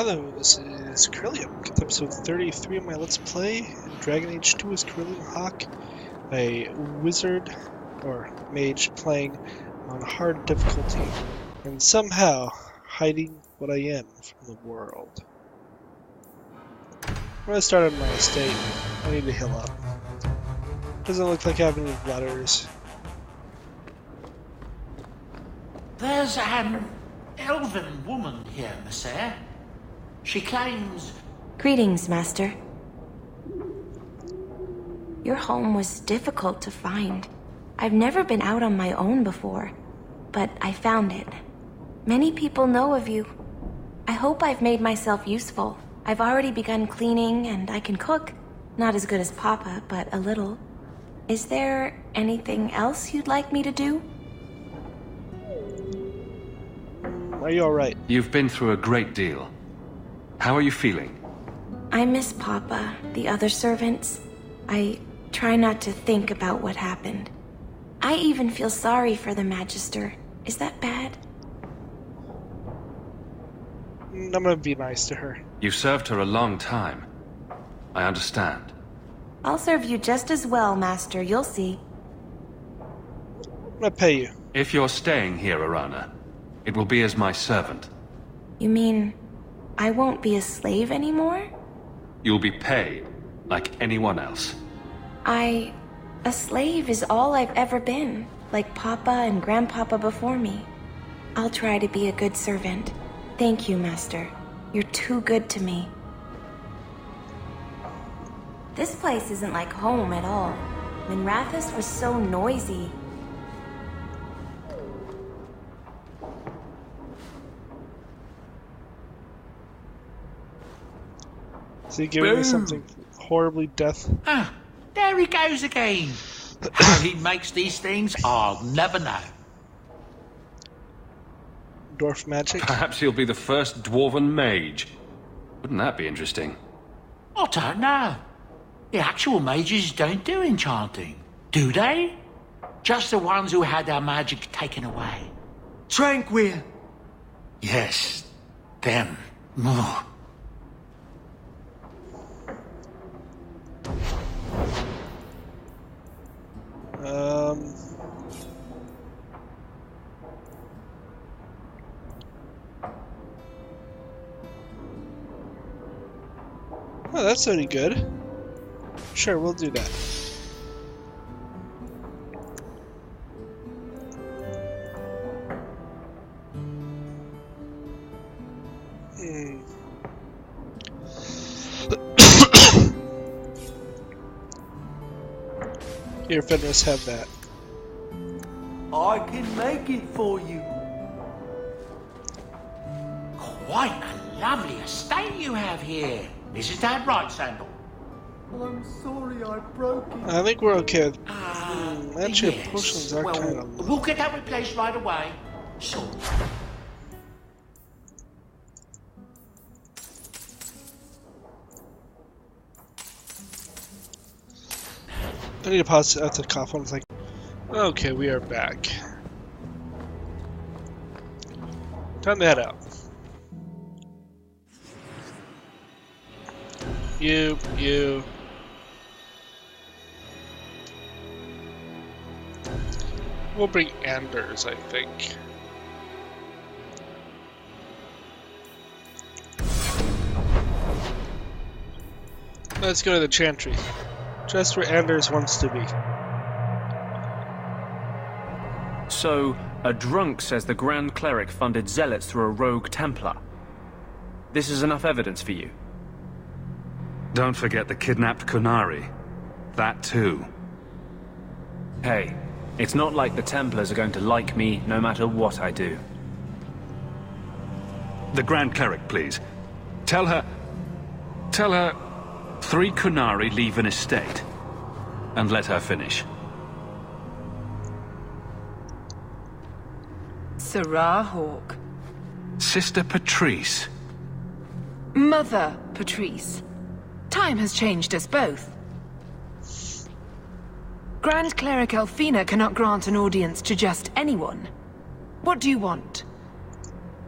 Hello, this is Carillion. It's episode 33 of my Let's Play. Dragon Age 2 is Carillion Hawk, a wizard, or mage, playing on hard difficulty, and somehow hiding what I am from the world. I'm going to start on my estate. I need to heal up. Doesn't look like I have any letters. There's an elven woman here, Monsieur. She claims... Greetings, Master. Your home was difficult to find. I've never been out on my own before, but I found it. Many people know of you. I hope I've made myself useful. I've already begun cleaning, and I can cook. Not as good as Papa, but a little. Is there anything else you'd like me to do? Are you alright? You've been through a great deal. How are you feeling? I miss Papa, the other servants. I try not to think about what happened. I even feel sorry for the Magister. Is that bad? I'm gonna be nice to her. You've served her a long time. I understand. I'll serve you just as well, Master. You'll see. I'm gonna pay you. If you're staying here, Arana, it will be as my servant. You mean I won't be a slave anymore? You'll be paid, like anyone else. A slave is all I've ever been, like Papa and Grandpapa before me. I'll try to be a good servant. Thank you, Master. You're too good to me. This place isn't like home at all. Minrathous was so noisy. Is he giving me something horribly death? Ah, there he goes again. How he makes these things, I'll never know. Dwarf magic? Perhaps he'll be the first dwarven mage. Wouldn't that be interesting? I don't know. The actual mages don't do enchanting, do they? Just the ones who had their magic taken away. Tranquil. Yes, them. Ugh. Oh, that's already good. Sure, we'll do that. Here, Fenris, have that. I can make it for you. Quite a lovely estate you have here. Isn't that right, Sandal? I'm sorry I broke it. I think we're okay with... actually, Yes. potions are Well, kind of... we'll get that replaced right away. Sure. I need to pause at the cough one. It's like, okay, we are back. Time to head out. You. We'll bring Anders, I think. Let's go to the Chantry. Just where Anders wants to be. So, a drunk says the Grand Cleric funded zealots through a rogue Templar. This is enough evidence for you? Don't forget the kidnapped Kunari. That too. Hey, it's not like the Templars are going to like me no matter what I do. The Grand Cleric, please. Tell her 3 Kunari leave an estate. And let her finish. Sarah Hawke. Sister Patrice. Mother Patrice. Time has changed us both. Grand Cleric Elfina cannot grant an audience to just anyone. What do you want?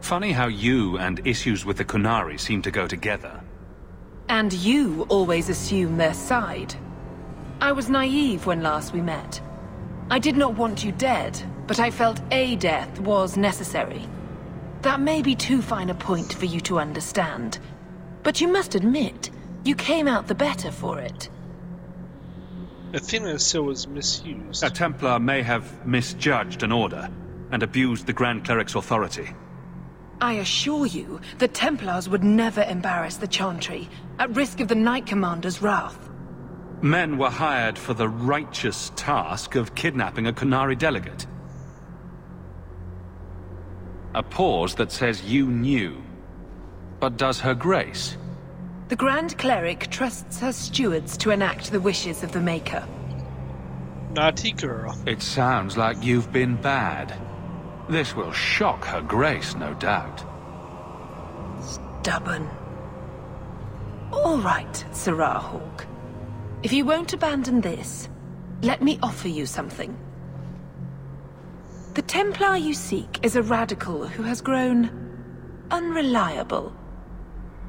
Funny how you and issues with the Kunari seem to go together. And you always assume their side. I was naive when last we met. I did not want you dead, but I felt a death was necessary. That may be too fine a point for you to understand. But you must admit, you came out the better for it. Athena still was misused. A Templar may have misjudged an order and abused the Grand Cleric's authority. I assure you, the Templars would never embarrass the Chantry, at risk of the Knight Commander's wrath. Men were hired for the righteous task of kidnapping a Kunari delegate. A pause that says you knew. But does her grace? The Grand Cleric trusts her stewards to enact the wishes of the Maker. Naughty girl. It sounds like you've been bad. This will shock her grace, no doubt. Stubborn. All right, Sirrah Hawk. If you won't abandon this, let me offer you something. The Templar you seek is a radical who has grown unreliable.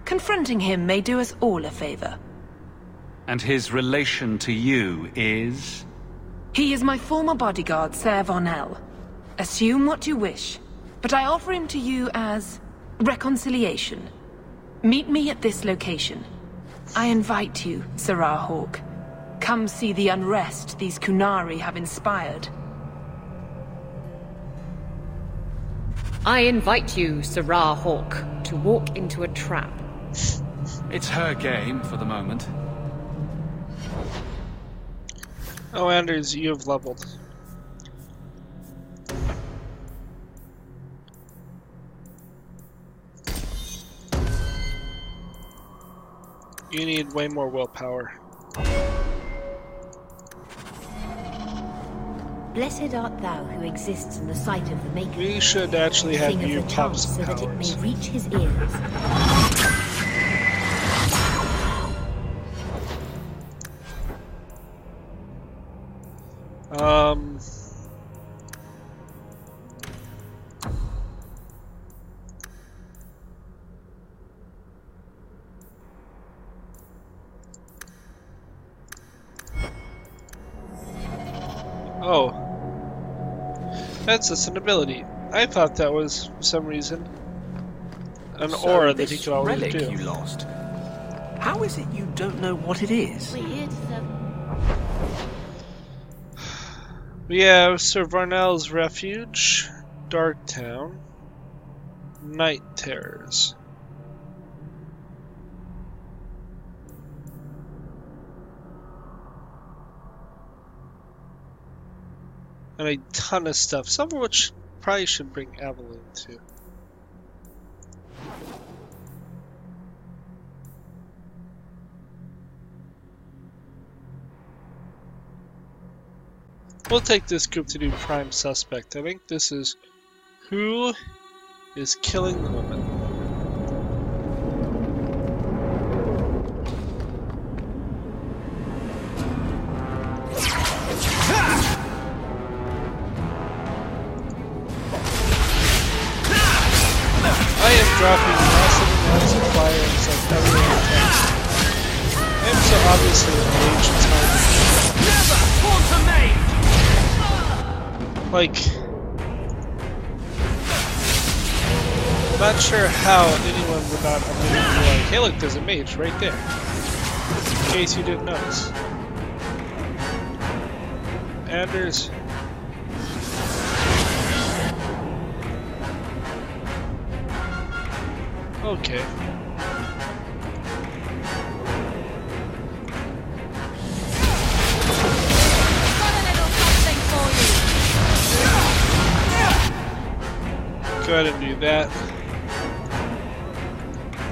Confronting him may do us all a favor. And his relation to you is? He is my former bodyguard, Ser Vonel. Assume what you wish, but I offer him to you as reconciliation. Meet me at this location. I invite you, Sirrah Hawk. Come see the unrest these Kunari have inspired. I invite you, Sirrah Hawk, to walk into a trap. It's her game for the moment. Oh, Anders, you have leveled. You need way more willpower. Blessed art thou who exists in the sight of the Maker. We should actually have Sing of you the pop chant some so that it may powers. reach his ears. Oh. That's just an ability. I thought that was, for some reason, an aura that he could always relic do. you lost. How is it you don't know what it is? We have Sir Varnell's Refuge, Darktown, Night Terrors. And a ton of stuff, some of which probably should bring Evelyn to. We'll take this group to do Prime Suspect. I think this is who is killing the woman. I am dropping massive amounts of fire inside every attack. I am so obviously a mage, it's hard to Never want a mage! like, I'm not sure how anyone without a mage would be like, hey look, there's a mage right there. In case you didn't notice. Anders. Okay. Go ahead and do that.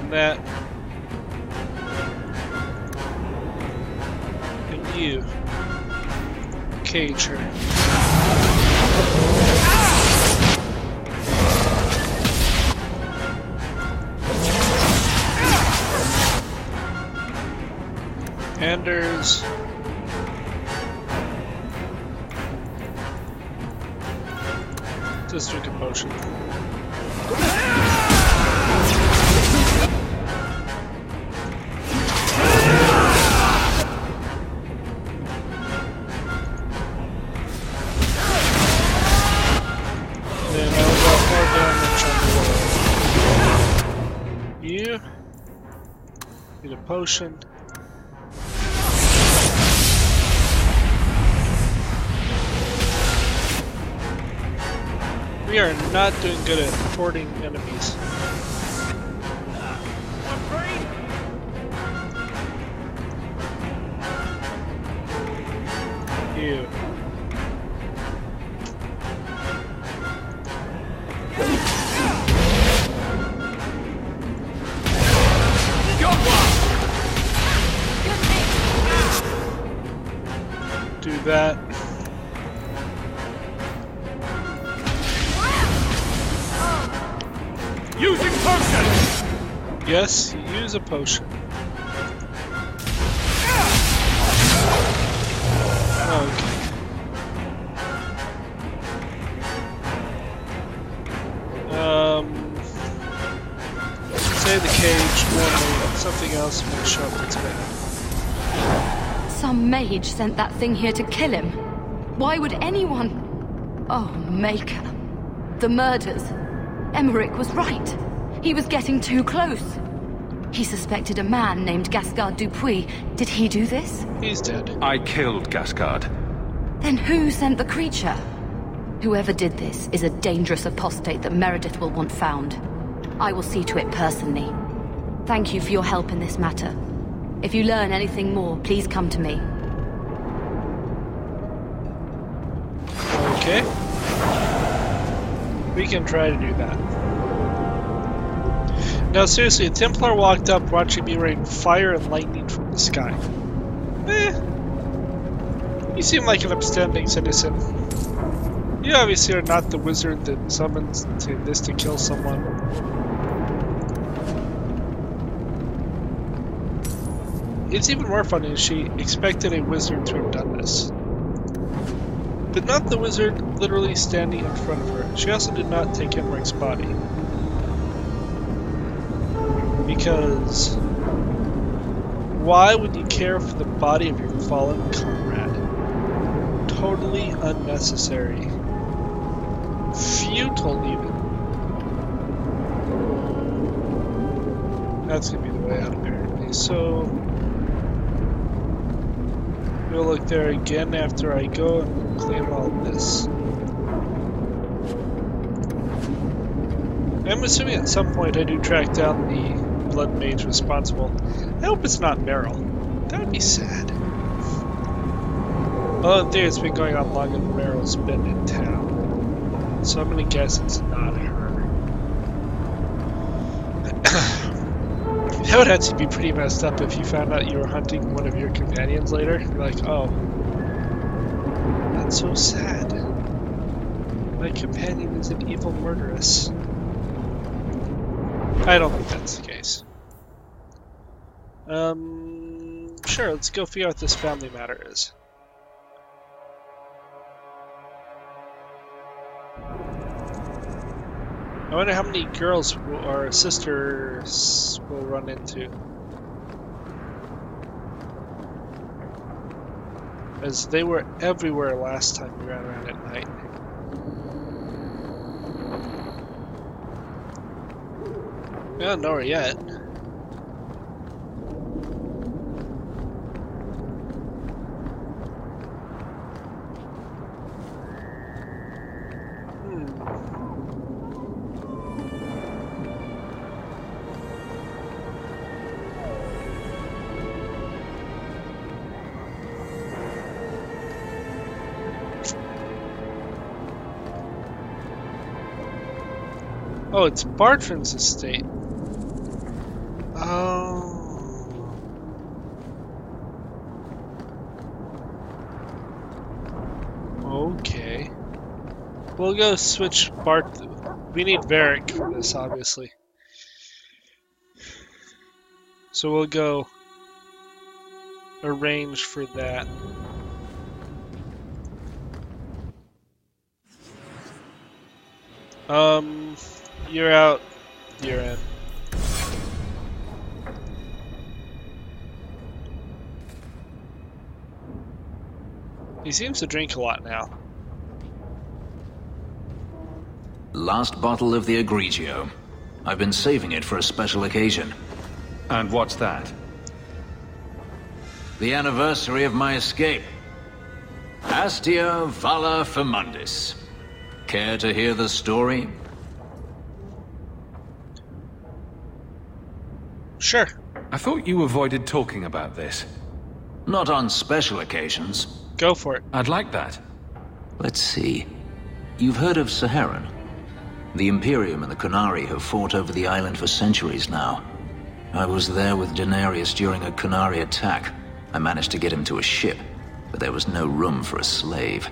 And that. And you. Cage her. Anders. Just drink a potion. You need a potion. We are not doing good at thwarting enemies. You. Do that. Using potion! Yes, use a potion. Okay. Say the cage, normally something else might show up that's bad. Some mage sent that thing here to kill him. Why would anyone... Oh, Maker. The murders. Emmerich was right. He was getting too close. He suspected a man named Gascard Dupuis. Did he do this? He's dead. I killed Gascard. Then who sent the creature? Whoever did this is a dangerous apostate that Meredith will want found. I will see to it personally. Thank you for your help in this matter. If you learn anything more, please come to me. Okay. We can try to do that. Now seriously, a Templar walked up watching me rain fire and lightning from the sky. You seem like an upstanding citizen. You obviously are not the wizard that summons this to kill someone. It's even more funny, she expected a wizard to have done this. But not the wizard literally standing in front of her. She also did not take Emmerich's body. Because... why would you care for the body of your fallen comrade? Totally unnecessary. Futile, even. That's gonna be the way out, apparently. So... we'll look there again after I go and claim all this. I'm assuming at some point I do track down the blood mage responsible. I hope it's not Meryl. That would be sad. Well, in theory, it's been going on longer than Meryl's been in town. So I'm gonna guess it's not her. That would actually be pretty messed up if you found out you were hunting one of your companions later. You're like, oh, that's so sad. My companion is an evil murderess. I don't think that's the case. Sure, let's go figure out what this family matter is. I wonder how many girls or sisters we'll run into. As they were everywhere last time we ran around at night. We don't know her yet. Oh, it's Bartram's estate. Oh. Okay. We'll go switch Bart. We need Varric for this, obviously. So we'll go arrange for that. You're out. You're in. He seems to drink a lot now. Last bottle of the Egregio. I've been saving it for a special occasion. And what's that? The anniversary of my escape. Astia Vala Firmundis. Care to hear the story? Sure. I thought you avoided talking about this. Not on special occasions. Go for it. I'd like that. Let's see. You've heard of Saharan? The Imperium and the Qunari have fought over the island for centuries now. I was there with Daenerys during a Qunari attack. I managed to get him to a ship, but there was no room for a slave.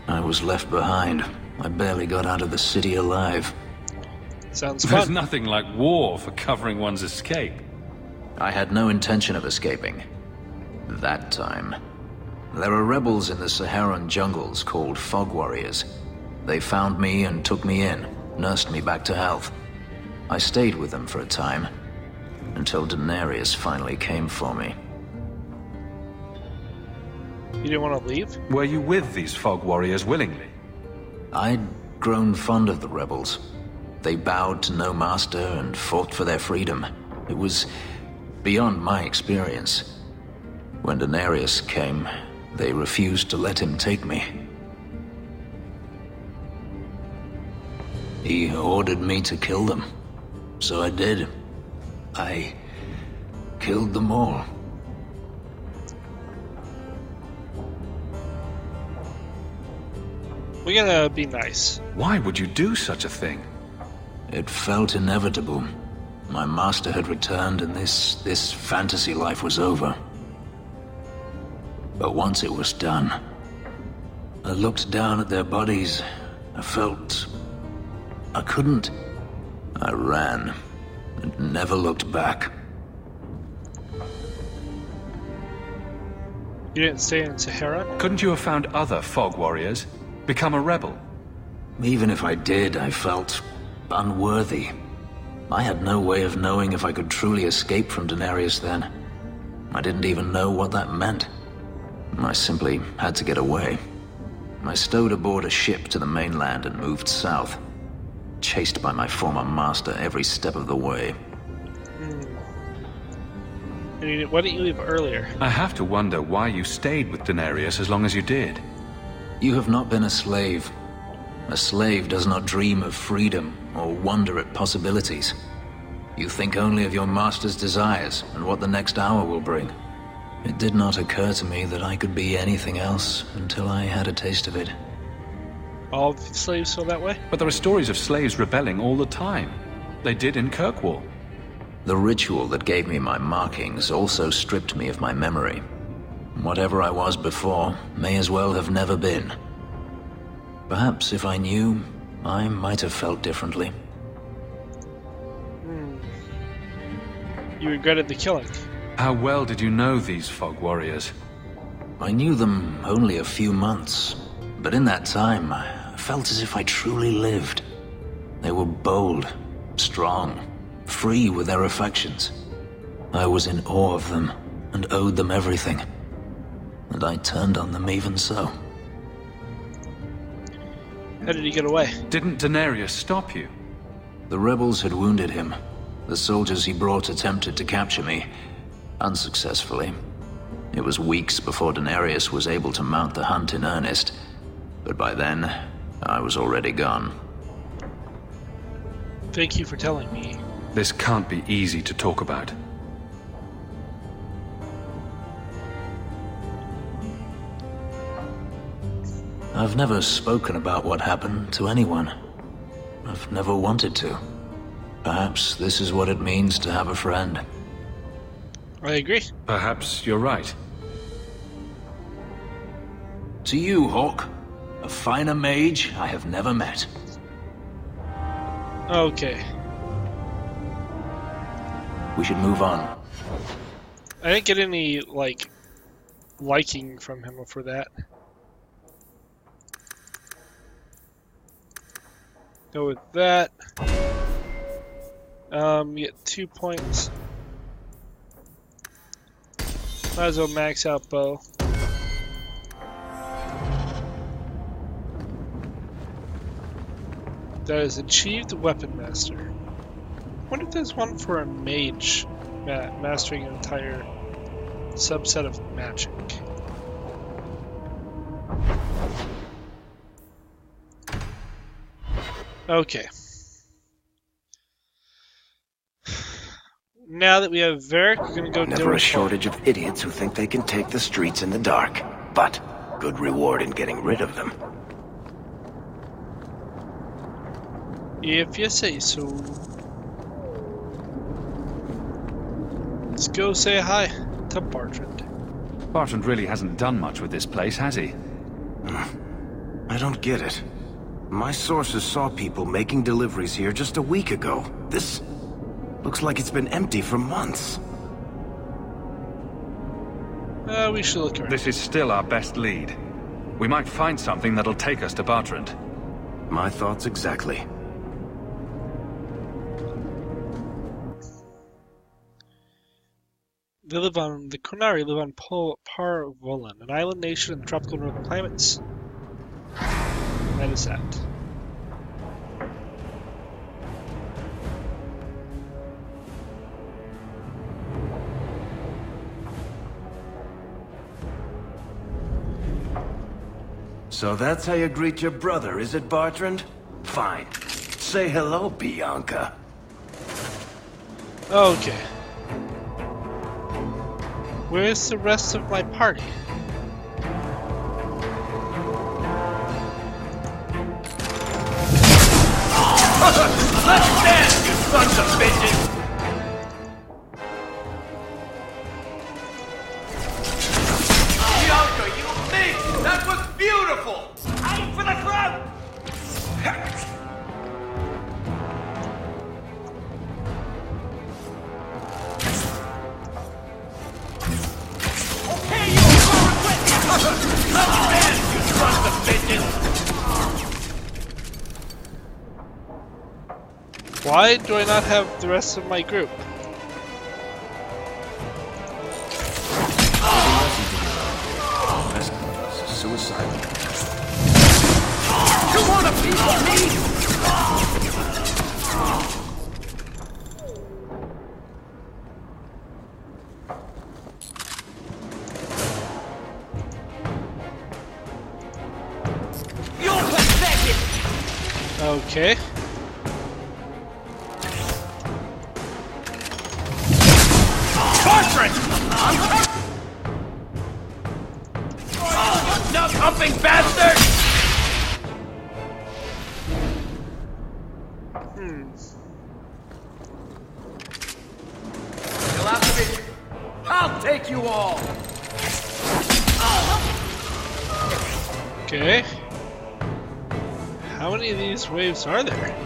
I was left behind. I barely got out of the city alive. Sounds There's fun. nothing like war for covering one's escape. I had no intention of escaping. That time. There are rebels in the Saharan jungles called Fog Warriors. They found me and took me in, nursed me back to health. I stayed with them for a time, until Daenerys finally came for me. You didn't want to leave? Were you with these Fog Warriors willingly? I'd grown fond of the rebels. They bowed to no master and fought for their freedom. It was beyond my experience. When Daenerys came, they refused to let him take me. He ordered me to kill them. So I did. I killed them all. We're gonna be nice. Why would you do such a thing? It felt inevitable. My master had returned and this fantasy life was over. But once it was done, I looked down at their bodies. I felt I couldn't. I ran and never looked back. You didn't stay in Sahara? Couldn't you have found other Fog Warriors? Become a rebel? Even if I did, I felt unworthy. I had no way of knowing if I could truly escape from Daenerys then. I didn't even know what that meant. I simply had to get away. I stowed aboard a ship to the mainland and moved south, chased by my former master every step of the way. Why didn't you leave earlier? I have to wonder why you stayed with Daenerys as long as you did. You have not been a slave. A slave does not dream of freedom or wonder at possibilities. You think only of your master's desires and what the next hour will bring. It did not occur to me that I could be anything else until I had a taste of it. All slaves feel that way? But there are stories of slaves rebelling all the time. They did in Kirkwall. The ritual that gave me my markings also stripped me of my memory. Whatever I was before may as well have never been. Perhaps if I knew, I might have felt differently. You regretted the killing. How well did you know these Fog Warriors? I knew them only a few months, but in that time, I felt as if I truly lived. They were bold, strong, free with their affections. I was in awe of them and owed them everything. And I turned on them even so. How did he get away? Didn't Daenerys stop you? The rebels had wounded him. The soldiers he brought attempted to capture me, unsuccessfully. It was weeks before Daenerys was able to mount the hunt in earnest, but by then, I was already gone. Thank you for telling me. This can't be easy to talk about. I've never spoken about what happened to anyone. I've never wanted to. Perhaps this is what it means to have a friend. I agree. Perhaps you're right. To you, Hawk, a finer mage I have never met. Okay. We should move on. I didn't get any, liking from him for that. Go with that. You get 2 points. Might as well max out bow. That is achieved weapon master. wonder if there's one for a mage mastering an entire subset of magic. Okay. Now that we have Varric, we're gonna go Never a shortage of idiots who think they can take the streets in the dark, but good reward in getting rid of them. If you say so. Let's go say hi to Bartrand. Bartrand really hasn't done much with this place, has he? I don't get it. My sources saw people making deliveries here just a week ago. This looks like it's been empty for months. We should look around. This is still our best lead. We might find something that'll take us to Bartrand. My thoughts exactly. The Kunari live on Parvolan, an island nation in tropical northern climates. That is that. So that's how you greet your brother, is it, Bartrand? Fine. Say hello, Bianca. Okay. Where's the rest of my party? Let's dance, you sons of bitches! Bianca, you think that was beautiful! Aim for the throat! Okay, you let's dance, you sons of bitches! Why do I not have the rest of my group? Suicide. You want a piece of me? You're pathetic! Okay. Bartrand! Nut-humping bastard! You'll have to be... I'll take you all! Okay. How many of these waves are there?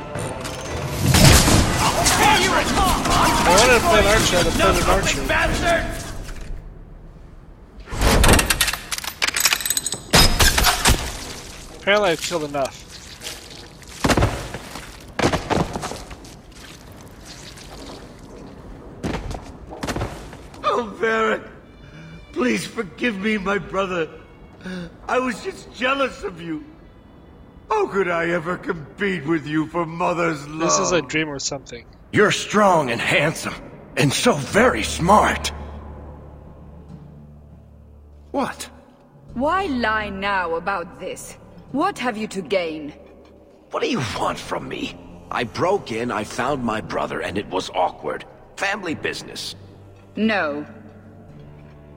I wanted to play an archer, I'd have played an archer. Bastard! Apparently I've killed enough. Oh, Varric! Please forgive me, my brother. I was just jealous of you. How could I ever compete with you for Mother's love? This is a dream or something. You're strong and handsome, and so very smart. What? Why lie now about this? What have you to gain? What do you want from me? I broke in, I found my brother, and it was awkward. Family business. No.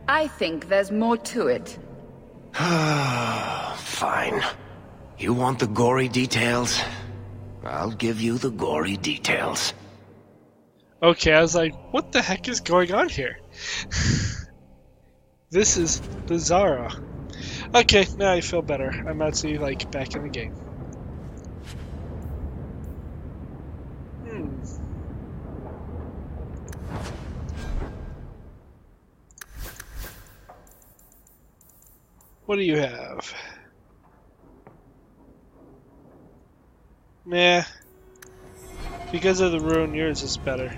I think there's more to it. Fine. You want the gory details? I'll give you the gory details. Okay, I was like, what the heck is going on here? This is bizarre. Okay, now I feel better. I'm actually, like, back in the game. What do you have? Nah. Because of the ruin, yours is better.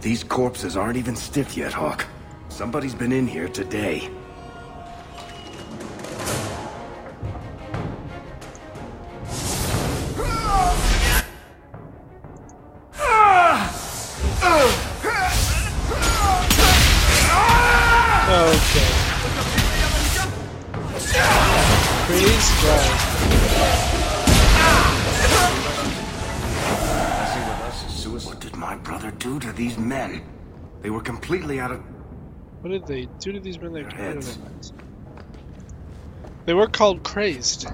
These corpses aren't even stiff yet, Hawk. Somebody's been in here today. Praise God. What did my brother do to these men? They were completely out of... What did they do to these men that committed heads. them? They were called crazed.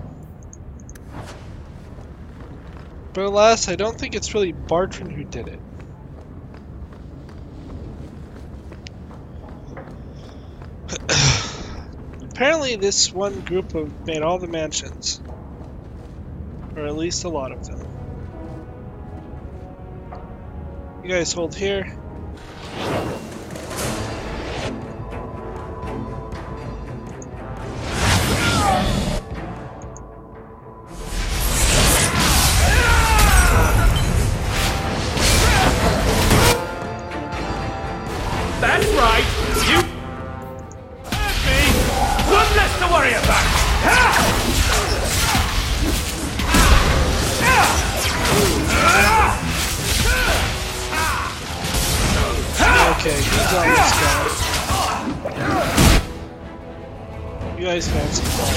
But alas, I don't think it's really Bartran who did it. Apparently this one group made all the mansions. Or at least a lot of them. You guys hold here. That's right! You... heard me! One less to worry about! Okay, he's on this guy. You guys can have some fun.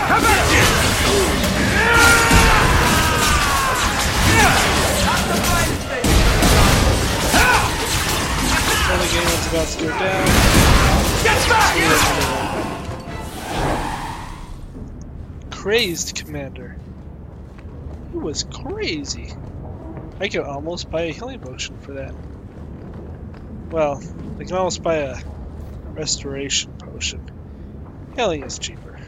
How about you? The game is about to go down. Get back! Crazed commander. He was crazy. I could almost buy a healing potion for that. Well, I can almost buy a restoration potion. Healing is cheaper.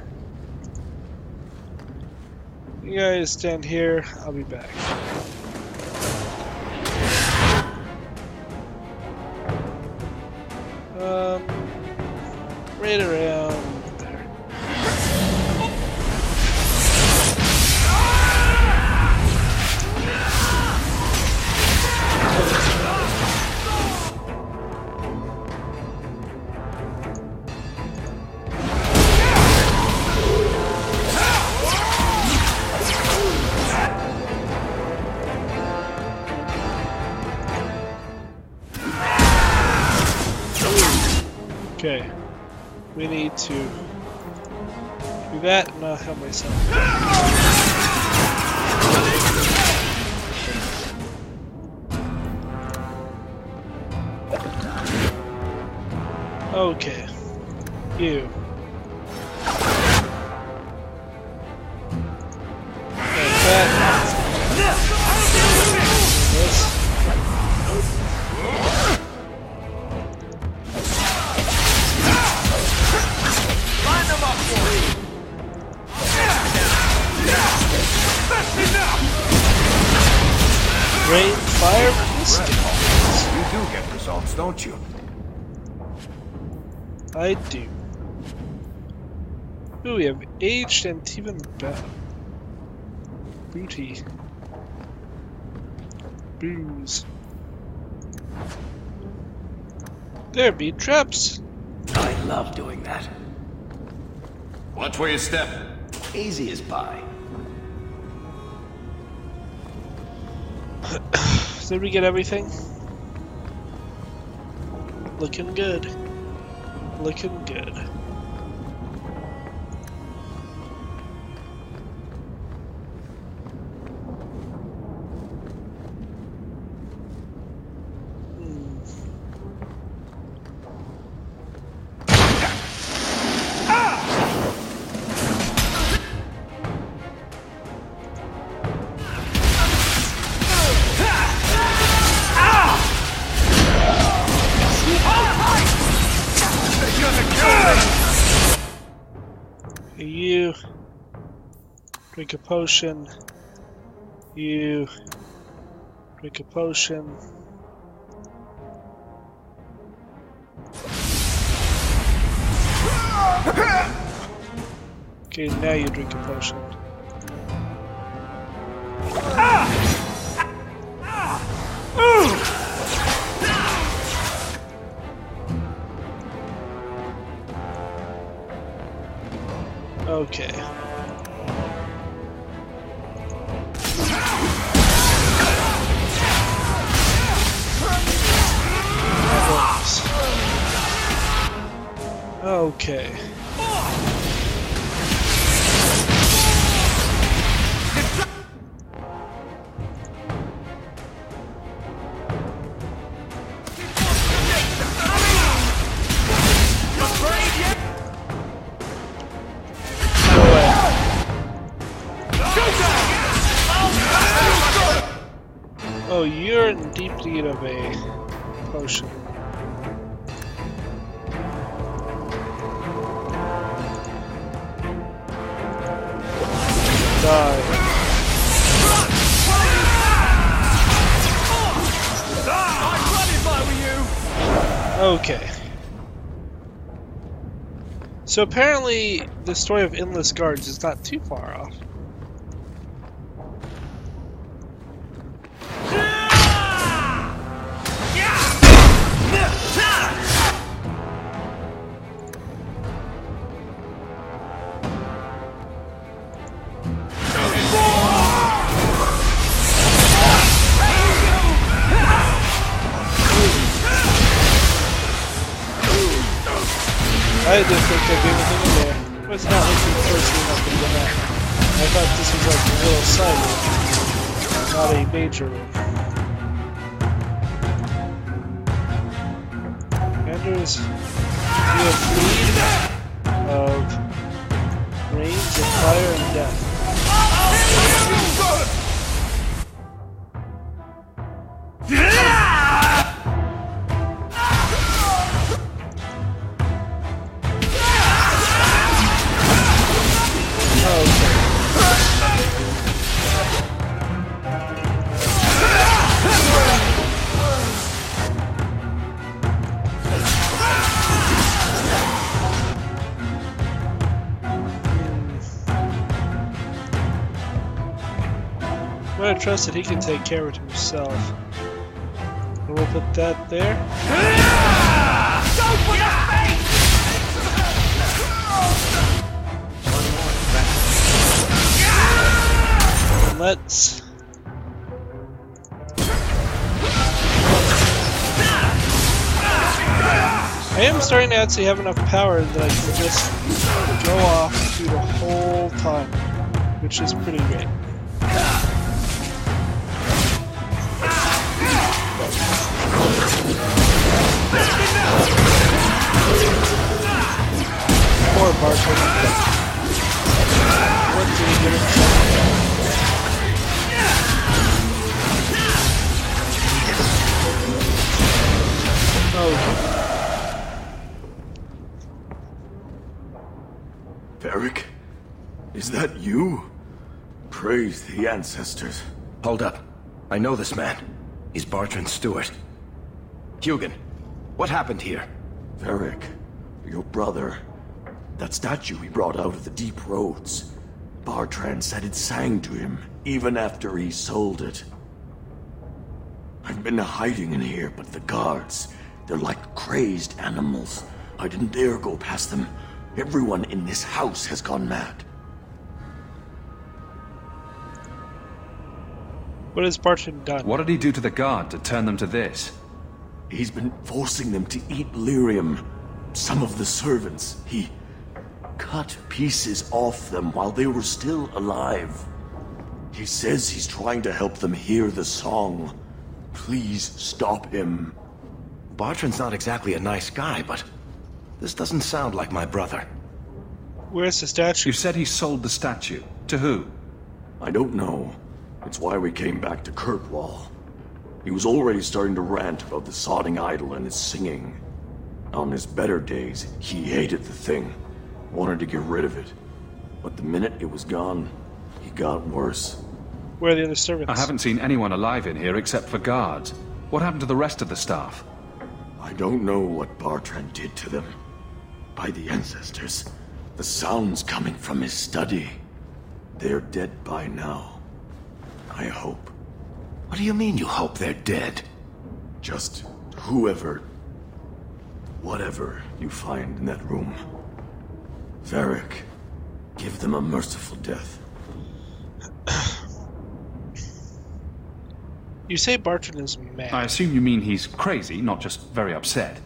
You guys stand here, I'll be back. Right around there. Okay, we need to do that and I'll help myself. Okay, you. Like that. This. Rain, fire, pistols. You do get results, don't you? I do. Ooh, we have aged and even better. Booty. Booze. There be traps. I love doing that. Watch where you step. Easy as pie. Did we get everything? Looking good. Looking good. You drink a potion. You drink a potion. Okay, now you drink a potion. Okay. Okay. Oh, you're in deep need of a potion. Die. Okay. So apparently the story of Endless Guards is not too far off. I didn't think there'd be anything in there. It was not looking closely enough into that. I thought this was like a little side room, not a major room. Commanders, you have need of rains of fire and death. I trust that he can take care of it himself. And we'll put that there. And let's... I am starting to actually have enough power that I can just go off through the whole time, which is pretty great. Poor Barker. What did he get into? Oh. Varric? Is that you? Praise the ancestors. Hold up. I know this man. He's Bartrand's steward. Hugin, what happened here? Varric, your brother. That statue he brought out of the deep roads. Bartrand said it sang to him, even after he sold it. I've been hiding in here, but the guards, they're like crazed animals. I didn't dare go past them. Everyone in this house has gone mad. What has Bartrand done? What did he do to the guard to turn them to this? He's been forcing them to eat lyrium. Some of the servants, he cut pieces off them while they were still alive. He says he's trying to help them hear the song. Please stop him. Bartrand's not exactly a nice guy, but this doesn't sound like my brother. Where's the statue? You said he sold the statue. To who? I don't know. It's why we came back to Kirkwall. He was already starting to rant about the sodding idol and his singing. On his better days, he hated the thing. Wanted to get rid of it. But the minute it was gone, he got worse. Where are the other servants? I haven't seen anyone alive in here except for guards. What happened to the rest of the staff? I don't know what Bartrand did to them. By the ancestors, the sounds coming from his study. They're dead by now. I hope. What do you mean you hope they're dead? Just whoever, whatever you find in that room. Varric, give them a merciful death. You say Bartrand is mad. I assume you mean he's crazy, not just very upset.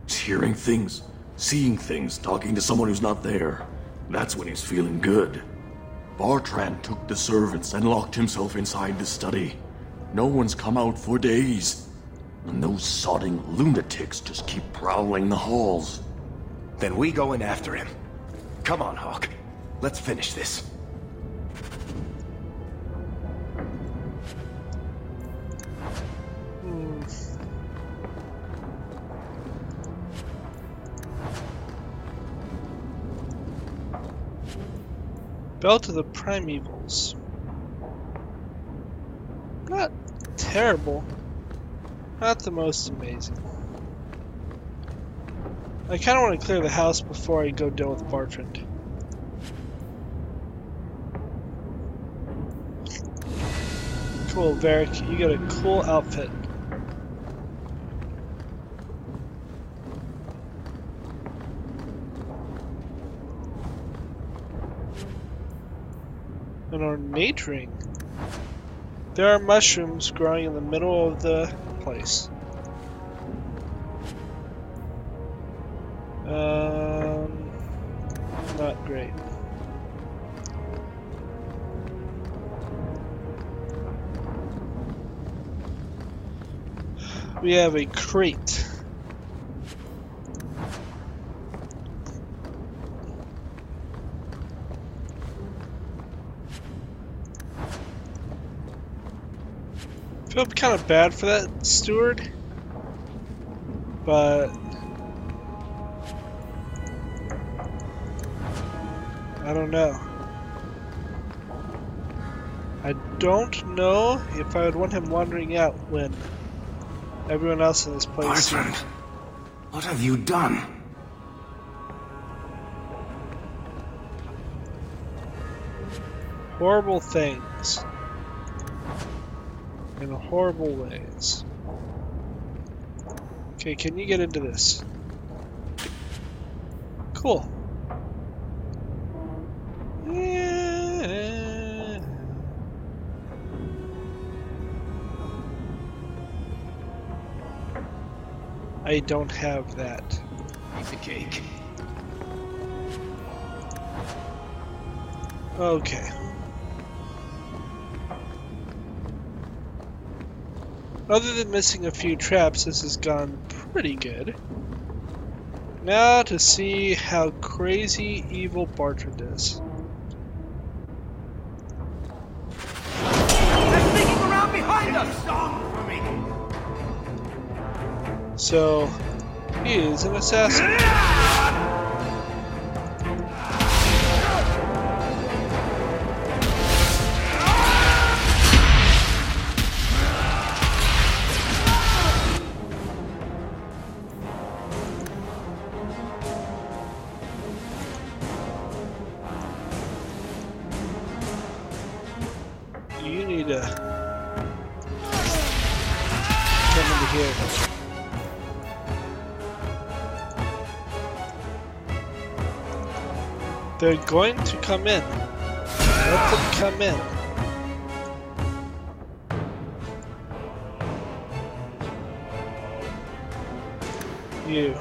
He's hearing things Seeing things, talking to someone who's not there. That's when he's feeling good. Bartran took the servants and locked himself inside the study. No one's come out for days. And those sodding lunatics just keep prowling the halls. Then we go in after him. Come on, Hawk. Let's finish this. Belt of the Primevals. Not terrible. Not the most amazing. I kind of want to clear the house before I go deal with Bartrand. Cool, Varric. You got a cool outfit. An ornate ring. There are mushrooms growing in the middle of the place. Not great. We have a crate. I feel kind of bad for that steward, but I don't know. I don't know if I would want him wandering out when everyone else in this place. Bartrand, what have you done? Horrible things. In horrible ways. Okay, can you get into this? Cool. Yeah. I don't have that. Eat the cake. Okay. Other than missing a few traps, this has gone pretty good. Now to see how crazy evil Bartrand is. They're sneaking around behind us! Song for me! So, he is an assassin. You need to come into here. They're going to come in. Let them come in. You.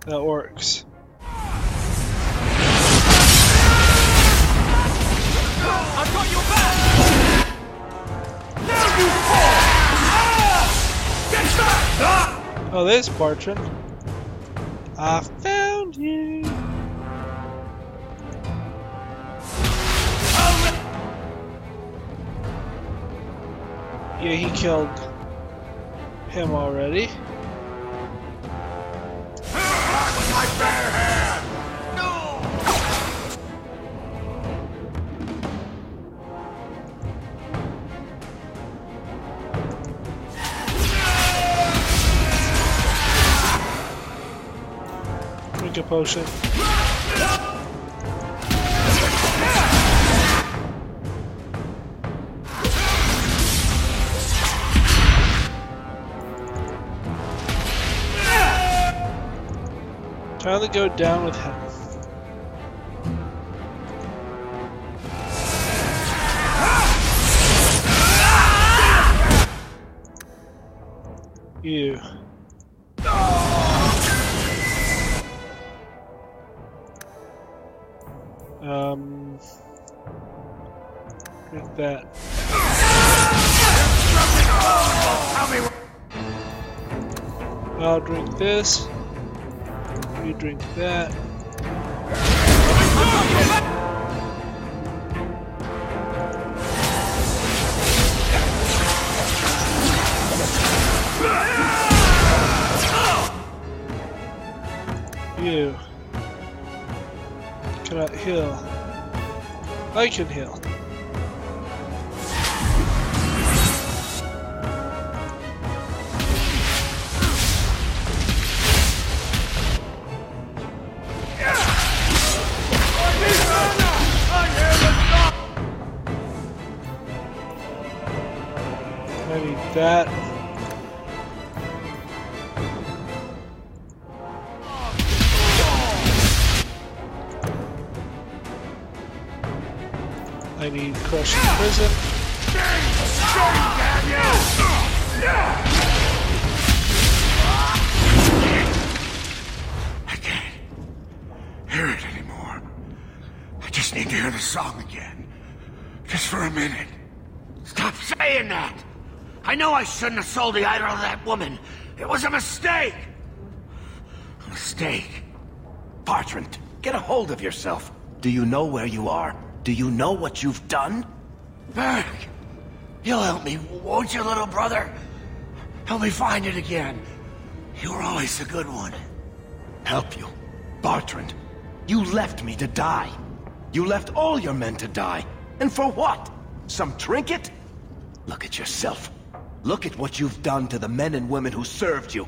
That works. I've got your back! Now you fall! Get back! Oh, there's Bartrand. I found you. Yeah, he killed him already. With my bare hand! No! Drink a potion. Time to go down with him. You. Drink that. I'll drink this. You drink that. You cannot heal. I can heal. I need that. I need crushing prison. I can't hear it anymore. I just need to hear the song again. Just for a minute. Stop saying that! I know I shouldn't have sold the idol to that woman. It was a mistake! A mistake? Bertrand, get a hold of yourself. Do you know where you are? Do you know what you've done? Varric, you'll help me, won't you, little brother? Help me find it again. You were always a good one. Help you? Bertrand, you left me to die. You left all your men to die. And for what? Some trinket? Look at yourself. Look at what you've done to the men and women who served you.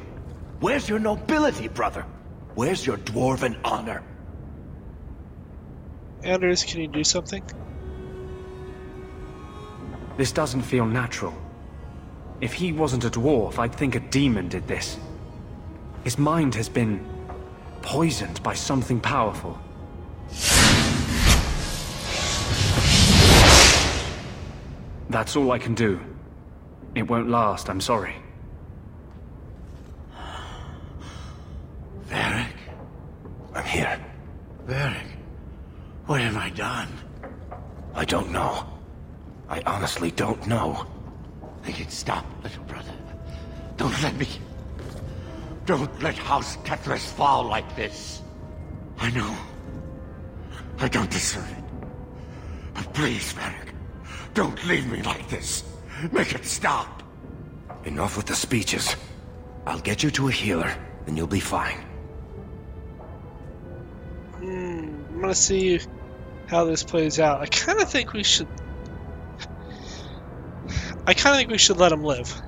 Where's your nobility, brother? Where's your dwarven honor? Anders, can you do something? This doesn't feel natural. If he wasn't a dwarf, I'd think a demon did this. His mind has been poisoned by something powerful. That's all I can do. It won't last, I'm sorry. Varric? I'm here. Varric, what have I done? I don't know. I honestly don't know. I can stop, little brother. Don't let me... Don't let House Kethris fall like this. I know. I don't deserve it. But please, Varric, don't leave me like this. Make it stop. Enough with the speeches. I'll get you to a healer, and you'll be fine. I'm gonna see how this plays out. I kind of think we should let him live.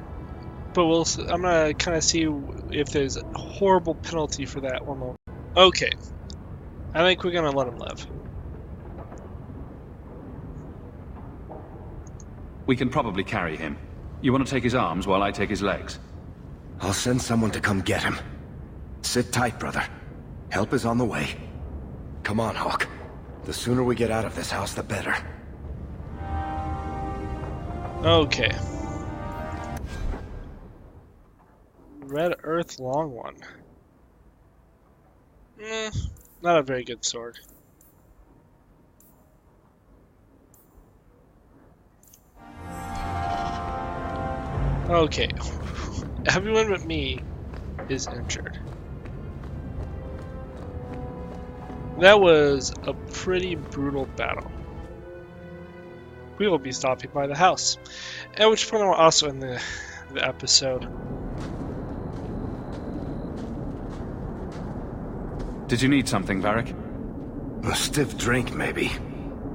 But I'm gonna kind of see if there's a horrible penalty for that one more. Okay. I think we're gonna let him live. We can probably carry him. You want to take his arms while I take his legs? I'll send someone to come get him. Sit tight, brother. Help is on the way. Come on, Hawk. The sooner we get out of this house, the better. Okay. Red Earth Long One. Not a very good sword. Okay. Everyone but me is injured. That was a pretty brutal battle. We will be stopping by the house, at which point I will also end the episode. Did you need something, Varric? A stiff drink, maybe.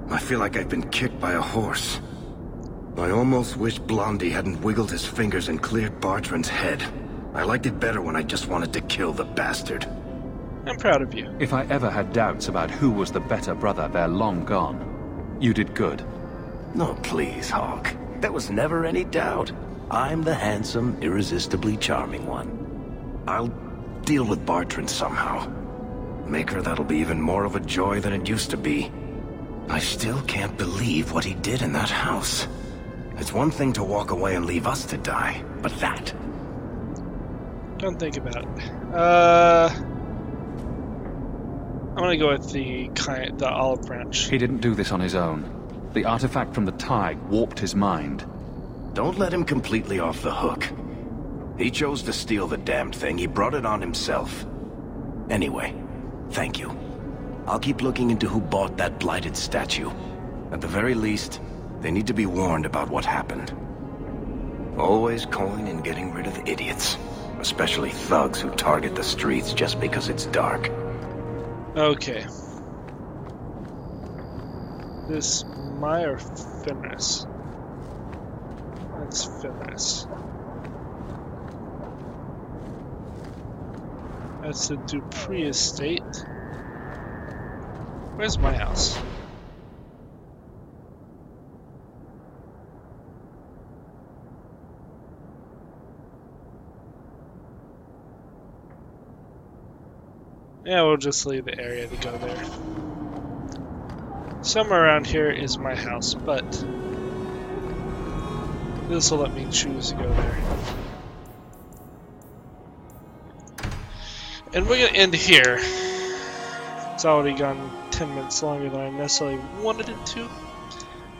I feel like I've been kicked by a horse. I almost wish Blondie hadn't wiggled his fingers and cleared Bertrand's head. I liked it better when I just wanted to kill the bastard. I'm proud of you. If I ever had doubts about who was the better brother, they're long gone. You did good. No, please, Hawk. There was never any doubt. I'm the handsome, irresistibly charming one. I'll deal with Bertrand somehow. Make her that'll be even more of a joy than it used to be. I still can't believe what he did in that house. It's one thing to walk away and leave us to die, but that... Don't think about it. I'm gonna go with the olive branch. He didn't do this on his own. The artifact from the tide warped his mind. Don't let him completely off the hook. He chose to steal the damned thing. He brought it on himself. Anyway, thank you. I'll keep looking into who bought that blighted statue. At the very least, they need to be warned about what happened. Always calling and getting rid of idiots. Especially thugs who target the streets just because it's dark. Okay. This Meyer Finnis. That's Finnis. That's the Dupree estate. Where's my house? Yeah, we'll just leave the area to go there. Somewhere around here is my house, but this will let me choose to go there. And we're going to end here. It's already gone 10 minutes longer than I necessarily wanted it to,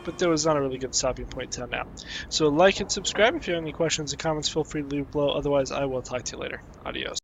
but there was not a really good stopping point till now. So like and subscribe. If you have any questions or comments, feel free to leave below. Otherwise, I will talk to you later. Adios.